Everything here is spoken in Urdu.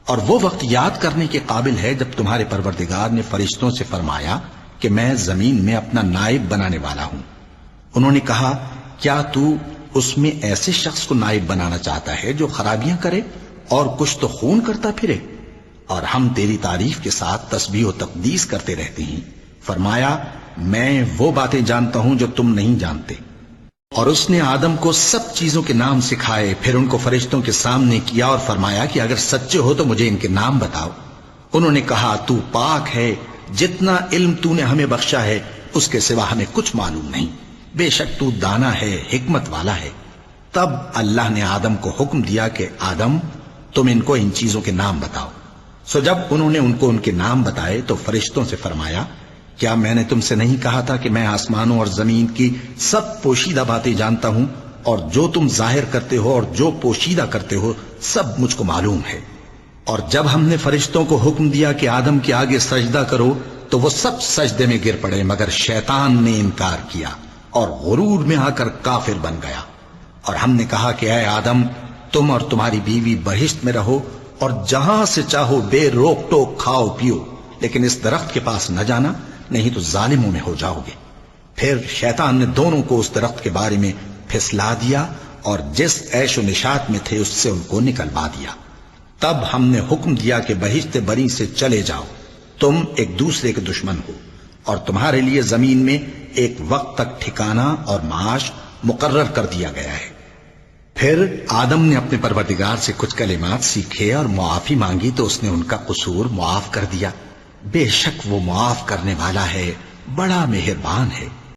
اور وہ وقت یاد کرنے کے قابل ہے جب تمہارے پروردگار نے فرشتوں سے فرمایا کہ میں زمین میں اپنا نائب بنانے والا ہوں۔ انہوں نے کہا کیا تو اس میں ایسے شخص کو نائب بنانا چاہتا ہے جو خرابیاں کرے اور کچھ تو خون کرتا پھرے؟ اور ہم تیری تعریف کے ساتھ تسبیح و تقدیس کرتے رہتے ہیں۔ فرمایا میں وہ باتیں جانتا ہوں جو تم نہیں جانتے۔ اور اس نے آدم کو سب چیزوں کے نام سکھائے، پھر ان کو فرشتوں کے سامنے کیا اور فرمایا کہ اگر سچے ہو تو مجھے ان کے نام بتاؤ۔ انہوں نے کہا تو پاک ہے، جتنا علم تو نے ہمیں بخشا ہے اس کے سوا ہمیں کچھ معلوم نہیں، بے شک تو دانا ہے، حکمت والا ہے۔ تب اللہ نے آدم کو حکم دیا کہ آدم تم ان کو ان چیزوں کے نام بتاؤ۔ سو جب انہوں نے ان کو ان کے نام بتائے تو فرشتوں سے فرمایا کیا میں نے تم سے نہیں کہا تھا کہ میں آسمانوں اور زمین کی سب پوشیدہ باتیں جانتا ہوں، اور جو تم ظاہر کرتے ہو اور جو پوشیدہ کرتے ہو سب مجھ کو معلوم ہے۔ اور جب ہم نے فرشتوں کو حکم دیا کہ آدم کے آگے سجدہ کرو تو وہ سب سجدے میں گر پڑے مگر شیطان نے انکار کیا اور غرور میں آ کر کافر بن گیا۔ اور ہم نے کہا کہ اے آدم تم اور تمہاری بیوی بہشت میں رہو اور جہاں سے چاہو بے روک ٹوک کھاؤ پیو، لیکن اس درخت کے پاس نہ جانا نہیں تو ظالموں میں ہو جاؤ گے۔ پھر شیطان نے دونوں کو اس درخت کے بارے میں پھسلا دیا اور جس عیش و نشاط میں تھے اس سے ان کو نکلوا دیا۔ تب ہم نے حکم دیا کہ بہشت بری سے چلے جاؤ، تم ایک دوسرے کے دشمن ہو، اور تمہارے لیے زمین میں ایک وقت تک ٹھکانہ اور معاش مقرر کر دیا گیا ہے۔ پھر آدم نے اپنے پروردگار سے کچھ کلمات سیکھے اور معافی مانگی تو اس نے ان کا قصور معاف کر دیا۔ بے شک وہ معاف کرنے والا ہے، بڑا مہربان ہے۔